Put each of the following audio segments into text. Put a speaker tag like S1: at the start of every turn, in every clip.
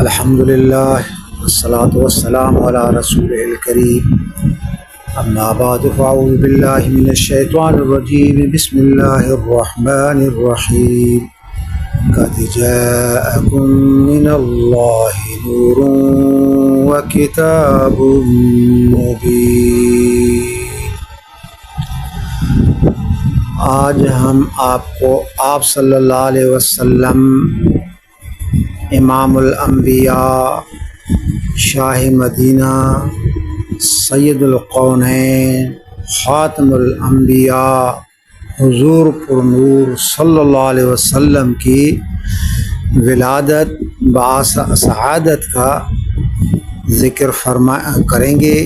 S1: الحمدللہ والصلاة والسلام علی رسول الکریم اما بعد فاعوذ باللہ من الشیطان الرجیم بسم اللہ الرحمن الرحیم قد جاءکم من اللہ نور وکتاب مبین۔ آج ہم آپ صلی اللہ علیہ وسلم امام الانبیاء، شاہ مدینہ، سید القونین، خاتم الانبیاء، حضور پر نور صلی اللہ علیہ وسلم کی ولادت باعث سعادت کا ذکر کریں گے۔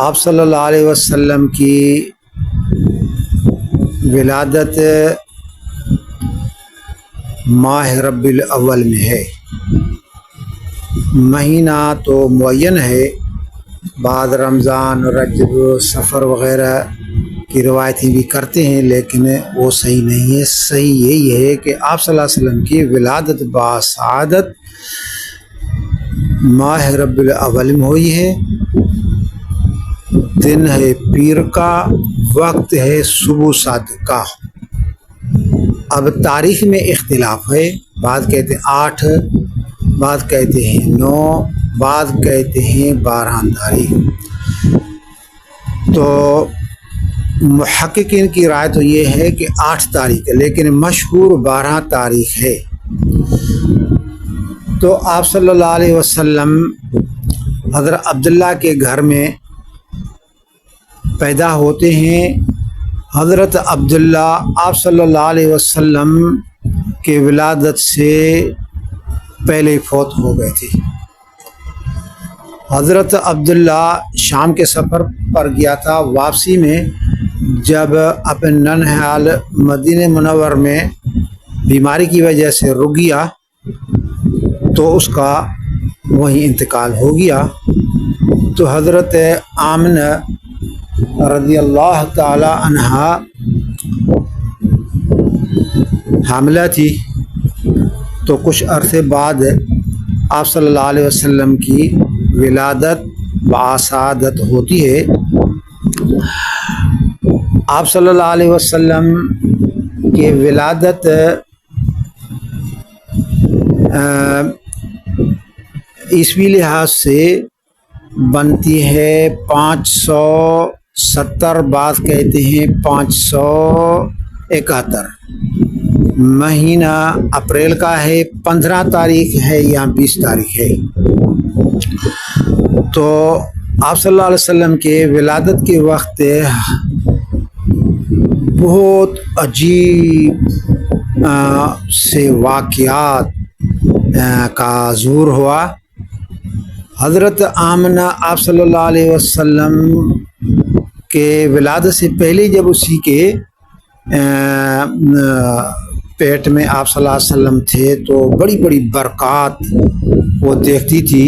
S1: آپ صلی اللہ علیہ وسلم کی ولادت ماہ ربیع الاول میں ہے۔ مہینہ تو معین ہے، بعد رمضان، رجب، سفر وغیرہ کی روایتیں بھی کرتے ہیں، لیکن وہ صحیح نہیں ہے۔ صحیح یہی ہے کہ آپ صلی اللہ علیہ وسلم کی ولادت باسعادت ماہ ربیع الاول میں ہوئی ہے۔ دن ہے پیر کا، وقت ہے صبح صادق کا۔ اب تاریخ میں اختلاف ہے، بعض کہتے ہیں 8، بعض کہتے ہیں 9، بعض کہتے ہیں 12 تاریخ۔ تو محققین کی رائے تو یہ ہے کہ 8 تاریخ ہے، لیکن مشہور 12 تاریخ ہے۔ تو آپ صلی اللہ علیہ وسلم حضرت عبداللہ کے گھر میں پیدا ہوتے ہیں۔ حضرت عبداللہ آپ صلی اللہ علیہ وسلم کے ولادت سے پہلے فوت ہو گئے تھے۔ حضرت عبداللہ شام کے سفر پر گیا تھا، واپسی میں جب اپنے ننہال مدینہ منور میں بیماری کی وجہ سے رک گیا تو اس کا وہیں انتقال ہو گیا۔ تو حضرت آمنہ رضی اللہ تعالی عنہا حاملہ تھی، تو کچھ عرصے بعد آپ صلی اللہ علیہ وسلم کی ولادت باسعادت ہوتی ہے۔ آپ صلی اللہ علیہ وسلم کی ولادت عیسوی لحاظ سے بنتی ہے 570، بعض کہتے ہیں 571۔ مہینہ اپریل کا ہے، 15 تاریخ ہے یا 20 تاریخ ہے۔ تو آپ صلی اللہ علیہ وسلم کے ولادت کے وقت بہت عجیب سے واقعات کا ظہور ہوا۔ حضرت آمنہ آپ صلی اللہ علیہ وسلم کے ولادت سے پہلے جب اسی کے پیٹ میں آپ صلی اللہ علیہ وسلم تھے تو بڑی بڑی برکات وہ دیکھتی تھی۔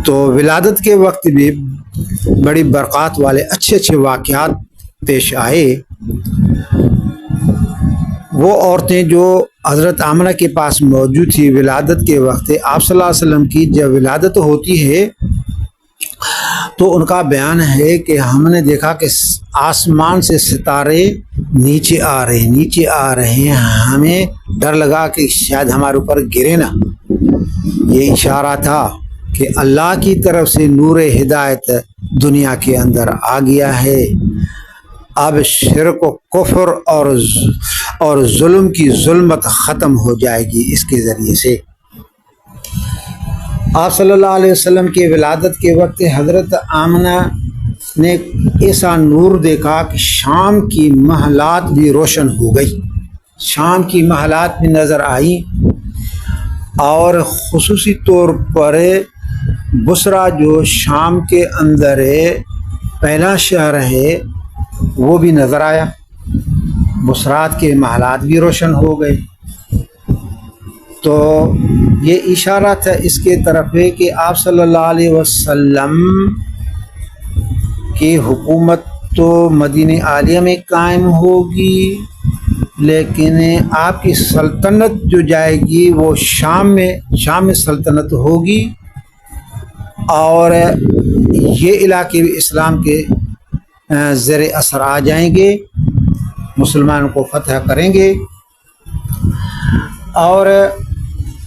S1: تو ولادت کے وقت بھی بڑی برکات والے اچھے اچھے واقعات پیش آئے۔ وہ عورتیں جو حضرت آمنہ کے پاس موجود تھی ولادت کے وقت، آپ صلی اللہ علیہ وسلم کی جب ولادت ہوتی ہے تو ان کا بیان ہے کہ ہم نے دیکھا کہ آسمان سے ستارے نیچے آ رہے ہیں، ہمیں ڈر لگا کہ شاید ہمارے اوپر گرے نہ۔ یہ اشارہ تھا کہ اللہ کی طرف سے نور ہدایت دنیا کے اندر آ گیا ہے۔ اب شرک و کفر اور ظلم کی ظلمت ختم ہو جائے گی اس کے ذریعے سے۔ آپ صلی اللہ علیہ وسلم کے ولادت کے وقت حضرت آمنہ نے ایسا نور دیکھا کہ شام کی محلات بھی روشن ہو گئی، شام کی محلات بھی نظر آئی، اور خصوصی طور پر بصرہ جو شام کے اندر پہلا شہر ہے وہ بھی نظر آیا، بصرات کے محلات بھی روشن ہو گئے۔ تو یہ اشارہ تھا اس کے طرف ہے کہ آپ صلی اللہ علیہ وسلم کی حکومت تو مدینہ عالیہ میں قائم ہوگی، لیکن آپ کی سلطنت جو جائے گی وہ شام میں سلطنت ہوگی، اور یہ علاقے بھی اسلام کے زیر اثر آ جائیں گے، مسلمانوں کو فتح کریں گے۔ اور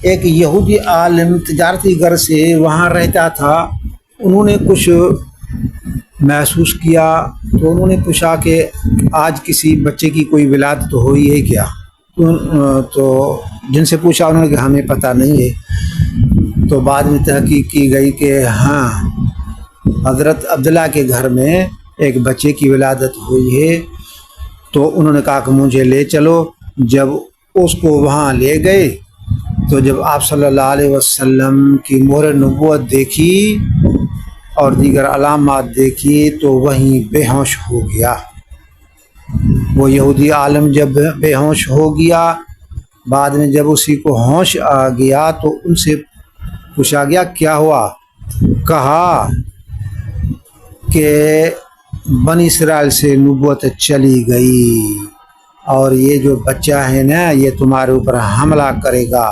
S1: ایک یہودی عالم تجارتی غرض سے وہاں رہتا تھا، انہوں نے کچھ محسوس کیا تو انہوں نے پوچھا کہ آج کسی بچے کی کوئی ولادت ہوئی ہے کیا؟ تو جن سے پوچھا انہوں نے کہ ہمیں پتہ نہیں ہے۔ تو بعد میں تحقیق کی گئی کہ ہاں، حضرت عبداللہ کے گھر میں ایک بچے کی ولادت ہوئی ہے۔ تو انہوں نے کہا کہ مجھے لے چلو۔ جب اس کو وہاں لے گئے تو جب آپ صلی اللہ علیہ وسلم کی مہر نبوت دیکھی اور دیگر علامات دیکھی تو وہیں بے ہوش ہو گیا۔ وہ یہودی عالم جب بے ہوش ہو گیا، بعد میں جب اسی کو ہوش آ گیا تو ان سے پوچھا گیا کیا ہوا؟ کہا کہ بنی اسرائیل سے نبوت چلی گئی اور یہ جو بچہ ہے نا یہ تمہارے اوپر حملہ کرے گا۔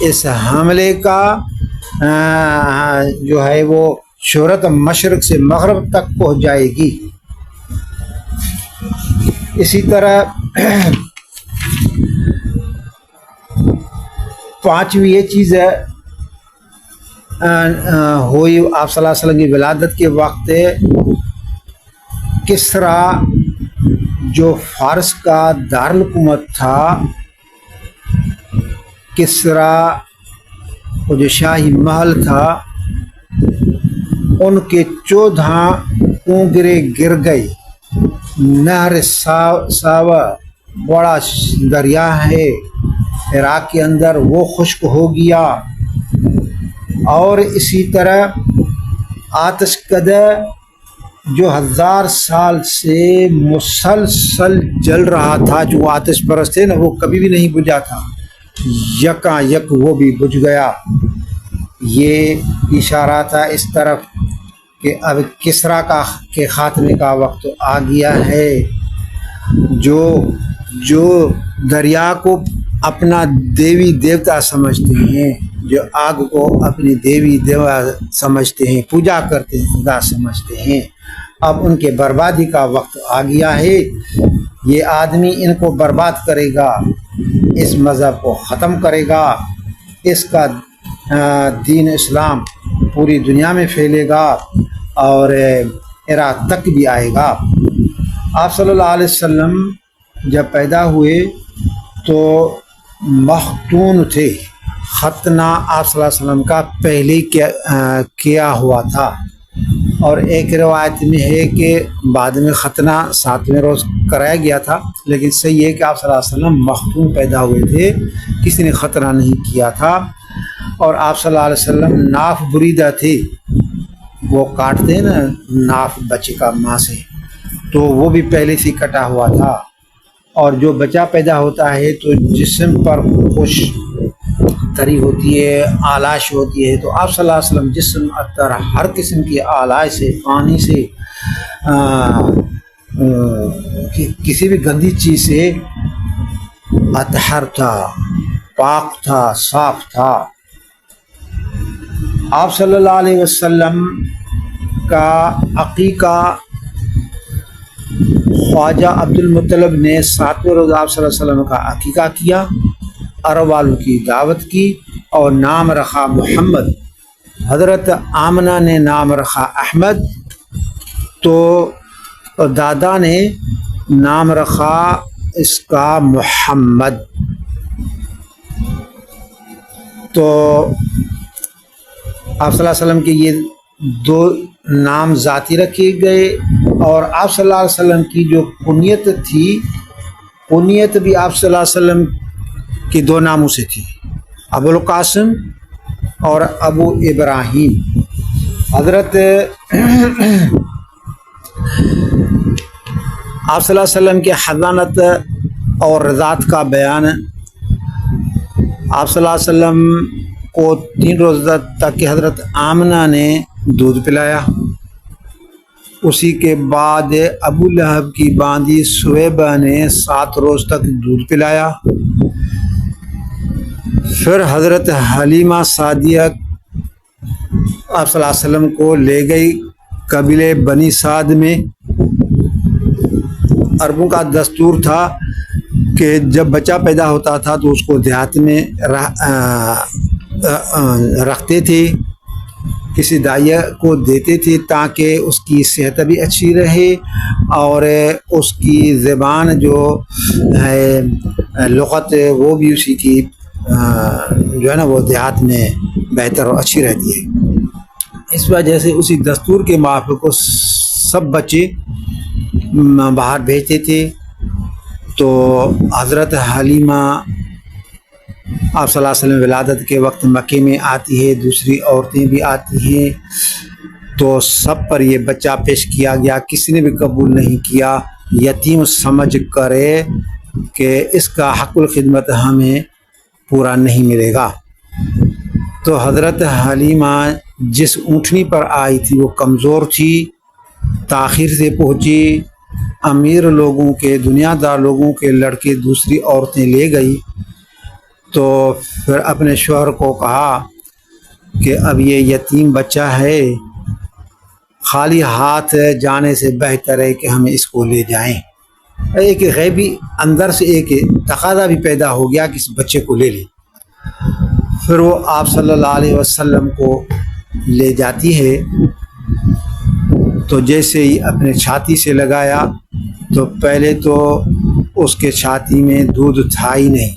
S1: اس حملے کا جو ہے وہ شہرت مشرق سے مغرب تک پہنچ جائے گی۔ اسی طرح پانچویں یہ چیز ہے ہوئی آپ صلی اللہ علیہ وسلم کی ولادت کے وقت، کسرا جو فارس کا دارالحکومت تھا، کسرا وہ جو شاہی محل تھا، ان کے 14 کنگرے گر گئے۔ نہر ساوا بڑا دریا ہے عراق کے اندر، وہ خشک ہو گیا۔ اور اسی طرح آتش کدہ جو 1000 سال سے مسلسل جل رہا تھا، جو آتش پرست تھے نا وہ کبھی بھی نہیں بجھا تھا، یکا یک وہ بھی بجھ گیا۔ یہ اشارہ تھا اس طرف کہ اب کسرا کے خاتمے کا وقت آ گیا ہے۔ جو دریا کو اپنا دیوی دیوتا سمجھتے ہیں، جو آگ کو اپنی دیوی دیوا سمجھتے ہیں، پوجا کرتے ہیں، خدا سمجھتے ہیں، اب ان کے بربادی کا وقت آ گیا ہے۔ یہ آدمی ان کو برباد کرے گا، اس مذہب کو ختم کرے گا، اس کا دین اسلام پوری دنیا میں پھیلے گا اور عراق تک بھی آئے گا۔ آپ صلی اللہ علیہ وسلم جب پیدا ہوئے تو مختون تھے، ختنہ آپ صلی اللہ علیہ وسلم کا پہلے کیا ہوا تھا، اور ایک روایت میں ہے کہ بعد میں ختنہ 7ویں روز کرایا گیا تھا، لیکن صحیح ہے کہ آپ صلی اللہ علیہ وسلم مختون پیدا ہوئے تھے، کسی نے ختنہ نہیں کیا تھا۔ اور آپ صلی اللہ علیہ وسلم ناف بریدہ تھے، وہ کاٹتے ہیں نا ناف بچے کا ماں سے، تو وہ بھی پہلے سے کٹا ہوا تھا۔ اور جو بچہ پیدا ہوتا ہے تو جسم پر خوش تری ہوتی ہے، آلائش ہوتی ہے، تو آپ صلی اللہ علیہ وسلم جسم اطہر ہر قسم کی آلائش سے، پانی سے، کسی بھی گندی چیز سے اطہر تھا، پاک تھا، صاف تھا۔ آپ صلی اللہ علیہ وسلم کا عقیقہ خواجہ عبد المطلب نے 7ویں روز آپ صلی اللہ علیہ وسلم کا عقیقہ کیا، عرب والوں کی دعوت کی اور نام رکھا محمد۔ حضرت آمنہ نے نام رکھا احمد، تو دادا نے نام رکھا اس کا محمد۔ تو آپ صلی اللہ علیہ وسلم کے یہ 2 نام ذاتی رکھے گئے، اور آپ صلی اللہ علیہ وسلم کی جو کنیت تھی، کنیت بھی آپ صلی اللہ علیہ وسلم کے 2 ناموں سے تھی، ابو القاسم اور ابو ابراہیم۔ حضرت آپ صلی اللہ علیہ وسلم کے حضانت اور رضاعت کا بیان، آپ صلی اللہ علیہ وسلم کو 3 روز تک کہ حضرت آمنہ نے دودھ پلایا، اسی کے بعد ابو لہب کی باندی سویبہ نے 7 روز تک دودھ پلایا۔ پھر حضرت حلیمہ سعدیہ آپ صلی اللہ علیہ وسلم کو لے گئی قبیلے بنی سعد میں۔ عربوں کا دستور تھا کہ جب بچہ پیدا ہوتا تھا تو اس کو دیہات میں رکھتے تھے، کسی داعیہ کو دیتے تھے تاکہ اس کی صحت بھی اچھی رہے اور اس کی زبان جو ہے لغت وہ بھی اسی کی جو ہے نا وہ دیہات میں بہتر اور اچھی رہتی ہے۔ اس وجہ سے اسی دستور کے موافق کو سب بچے باہر بھیجتے تھے۔ تو حضرت حلیمہ آپ صلی اللہ علیہ وسلم ولادت کے وقت مکے میں آتی ہے، دوسری عورتیں بھی آتی ہیں، تو سب پر یہ بچہ پیش کیا گیا، کسی نے بھی قبول نہیں کیا، یتیم سمجھ کرے کہ اس کا حق الخدمت ہمیں پورا نہیں ملے گا۔ تو حضرت حلیمہ جس اونٹنی پر آئی تھی وہ کمزور تھی، تاخیر سے پہنچی، امیر لوگوں کے دنیا دار لوگوں کے لڑکے دوسری عورتیں لے گئی، تو پھر اپنے شوہر کو کہا کہ اب یہ یتیم بچہ ہے، خالی ہاتھ جانے سے بہتر ہے کہ ہم اس کو لے جائیں۔ ایک غیبی اندر سے ایک تقاضا بھی پیدا ہو گیا کہ اس بچے کو لے لیں۔ پھر وہ آپ صلی اللہ علیہ وسلم کو لے جاتی ہے، تو جیسے ہی اپنے چھاتی سے لگایا تو پہلے تو اس کے چھاتی میں دودھ تھا ہی نہیں،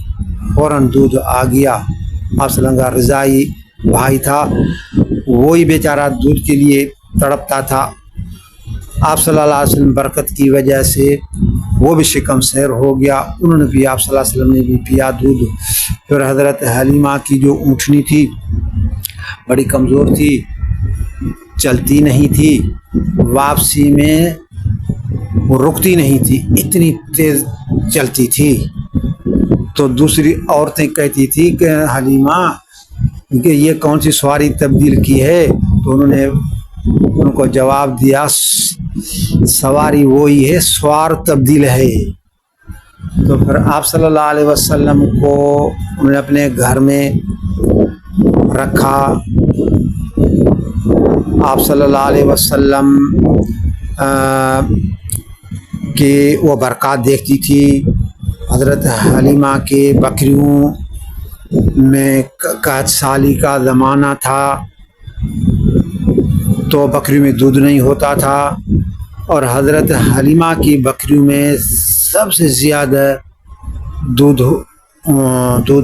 S1: فوراً دودھ آ گیا۔ آپ صلی اللہ علیہ وسلم کا رضائی بھائی تھا، وہی بیچارہ دودھ کے لیے تڑپتا تھا۔ آپ صلی اللہ علیہ وسلم برکت کی وجہ سے وہ بھی شکم سیر ہو گیا، انہوں نے بھی آپ صلی اللہ علیہ وسلم نے بھی پیا دودھ۔ پھر حضرت حلیمہ کی جو اونٹنی تھی بڑی کمزور تھی، چلتی نہیں تھی، واپسی میں وہ رکتی نہیں تھی، اتنی تیز چلتی تھی۔ تو دوسری عورتیں کہتی تھی کہ حلیمہ کہ یہ کون سی سواری تبدیل کی ہے؟ تو انہوں نے ان کو جواب دیا سواری وہی ہے، سوار تبدیل ہے۔ تو پھر آپ صلی اللہ علیہ وسلم کو انہوں نے اپنے گھر میں رکھا۔ آپ صلی اللہ علیہ وسلم کی وہ برکات دیکھتی تھی۔ حضرت حلیمہ کے بکریوں میں 1 سالی کا زمانہ تھا، تو بکریوں میں دودھ نہیں ہوتا تھا، اور حضرت حلیمہ کی بکریوں میں سب سے زیادہ دودھ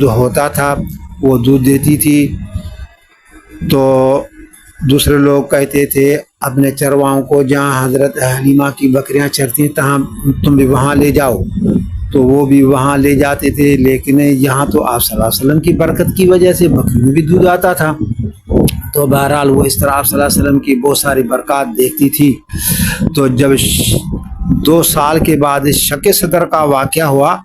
S1: ہوتا تھا، وہ دودھ دیتی تھی۔ تو دوسرے لوگ کہتے تھے اپنے چرواؤں کو جہاں حضرت حلیمہ کی بکریاں چرتی ہیں تہاں تم بھی وہاں لے جاؤ، تو وہ بھی وہاں لے جاتے تھے، لیکن یہاں تو آپ صلی اللہ علیہ وسلم کی برکت کی وجہ سے بکریوں میں بھی دودھ آتا تھا۔ تو بہرحال وہ اس طرح آپ صلی اللہ علیہ وسلم کی بہت ساری برکات دیکھتی تھی۔ تو جب 2 سال کے بعد شق صدر کا واقعہ ہوا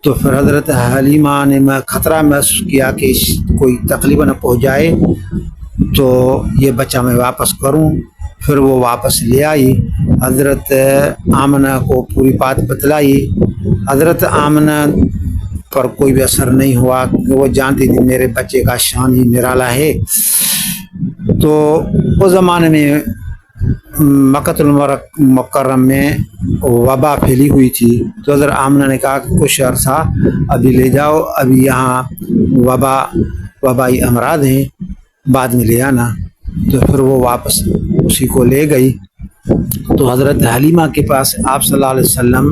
S1: تو پھر حضرت حلیمہ نے خطرہ محسوس کیا کہ کوئی تکلیف نہ پہنچ جائے، تو یہ بچہ میں واپس کروں۔ پھر وہ واپس لے آئی، حضرت آمنہ کو پوری بات بتلائی۔ حضرت آمنہ پر کوئی بھی اثر نہیں ہوا، کہ وہ جانتی تھی میرے بچے کا شان ہی نرالا ہے۔ تو اس زمانے میں مکۃ المکرم میں وبا پھیلی ہوئی تھی، تو حضرت آمنہ نے کہا کہ کچھ عرصہ ابھی لے جاؤ، ابھی یہاں وبائی امراض ہیں، بعد میں لے آنا۔ تو پھر وہ واپس اسی کو لے گئی۔ تو حضرت حلیمہ کے پاس آپ صلی اللہ علیہ وسلم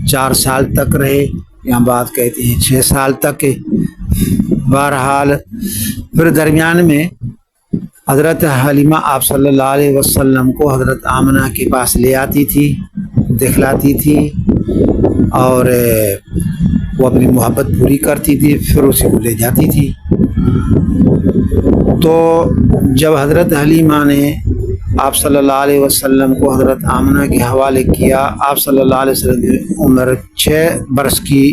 S1: 4 سال تک رہے، یہاں بات کہتے ہیں 6 سال تک۔ بہرحال پھر درمیان میں حضرت حلیمہ آپ صلی اللہ علیہ وسلم کو حضرت آمنہ کے پاس لے آتی تھی، دکھلاتی تھی، اور وہ اپنی محبت پوری کرتی تھی، پھر اسی کو لے جاتی تھی۔ تو جب حضرت حلیمہ نے آپ صلی اللہ علیہ وسلم کو حضرت آمنہ کے حوالے کیا، آپ صلی اللہ علیہ وسلم کی عمر 6 برس کی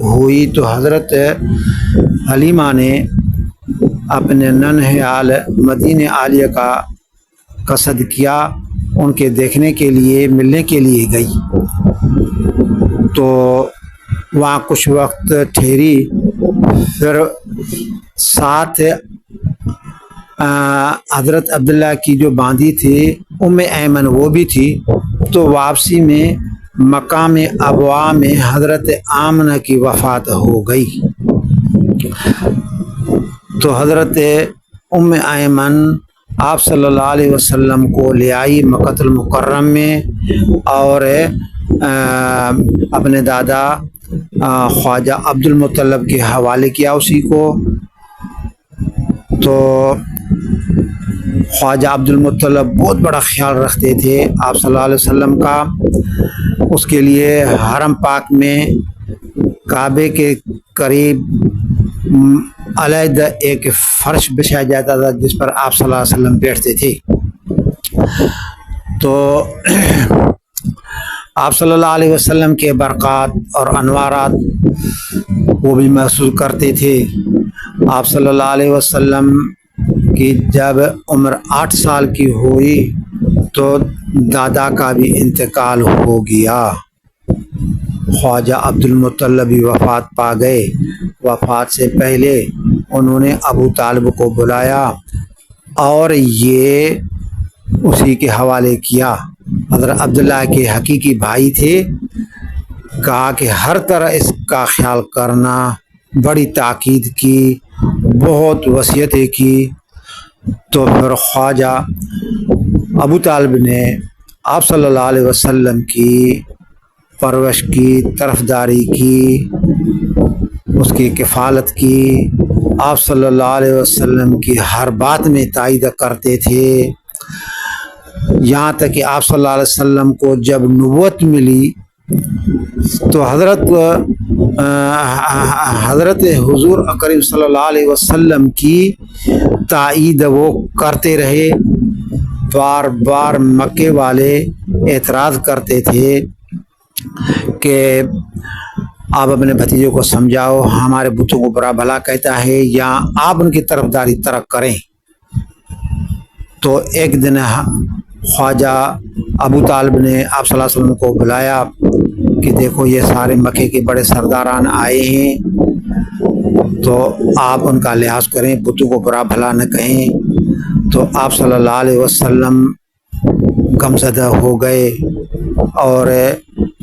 S1: ہوئی، تو حضرت حلیمہ نے اپنے ننھیال مدینہ عالیہ کا قصد کیا ان کے دیکھنے کے لیے ملنے کے لیے گئی، تو وہاں کچھ وقت ٹھہری، پھر ساتھ حضرت عبداللہ کی جو باندھی تھی ام ایمن وہ بھی تھی، تو واپسی میں مقام ابوا میں حضرت آمنہ کی وفات ہو گئی، تو حضرت ام ایمن آپ صلی اللہ علیہ وسلم کو لے آئی مکۃ المکرم میں، اور اپنے دادا خواجہ عبد المطلب کے حوالے کیا اسی کو، تو خواجہ عبد المطلب بہت بڑا خیال رکھتے تھے آپ صلی اللہ علیہ وسلم کا، اس کے لیے حرم پاک میں کعبے کے قریب علیحدہ ایک فرش بچھایا جاتا تھا جس پر آپ صلی اللہ علیہ وسلم بیٹھتے تھے، تو آپ صلی اللہ علیہ وسلم کے برکات اور انوارات وہ بھی محسوس کرتے تھے۔ آپ صلی اللہ علیہ وسلم کی جب عمر 8 سال کی ہوئی تو دادا کا بھی انتقال ہو گیا، خواجہ عبد المطلب بھی وفات پا گئے۔ وفات سے پہلے انہوں نے ابو طالب کو بلایا اور یہ اسی کے حوالے کیا، حضرت عبداللہ کے حقیقی بھائی تھے، کہا کہ ہر طرح اس کا خیال کرنا، بڑی تاکید کی، بہت وصیتیں کی، تو پھر خواجہ ابو طالب نے آپ صلی اللہ علیہ وسلم کی پرورش کی، طرفداری کی، اس کی کفالت کی، آپ صلی اللہ علیہ وسلم کی ہر بات میں تائید کرتے تھے، یہاں تک کہ آپ صلی اللہ علیہ وسلم کو جب نبوت ملی تو حضرت حضور اکرم صلی اللہ علیہ وسلم کی تائید وہ کرتے رہے، بار بار مکے والے اعتراض کرتے تھے کہ آپ اپنے بھتیجے کو سمجھاؤ، ہمارے بتوں کو برا بھلا کہتا ہے، یا آپ ان کی طرفداری ترک کریں۔ تو ایک دن خواجہ ابو طالب نے آپ صلی اللہ علیہ وسلم کو بلایا کہ دیکھو یہ سارے مکے کے بڑے سرداران آئے ہیں، تو آپ ان کا لحاظ کریں، بتوں کو برا بھلا نہ کہیں۔ تو آپ صلی اللہ علیہ وسلم غمزدہ ہو گئے، اور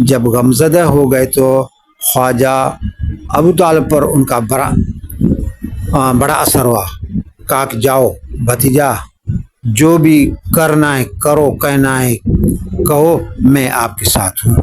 S1: جب غمزدہ ہو گئے تو خواجہ ابو طالب پر ان کا بڑا اثر ہوا، کہا کہ جاؤ بھتیجا، جو بھی کرنا ہے کرو، کہنا ہے کہو، میں آپ کے ساتھ ہوں۔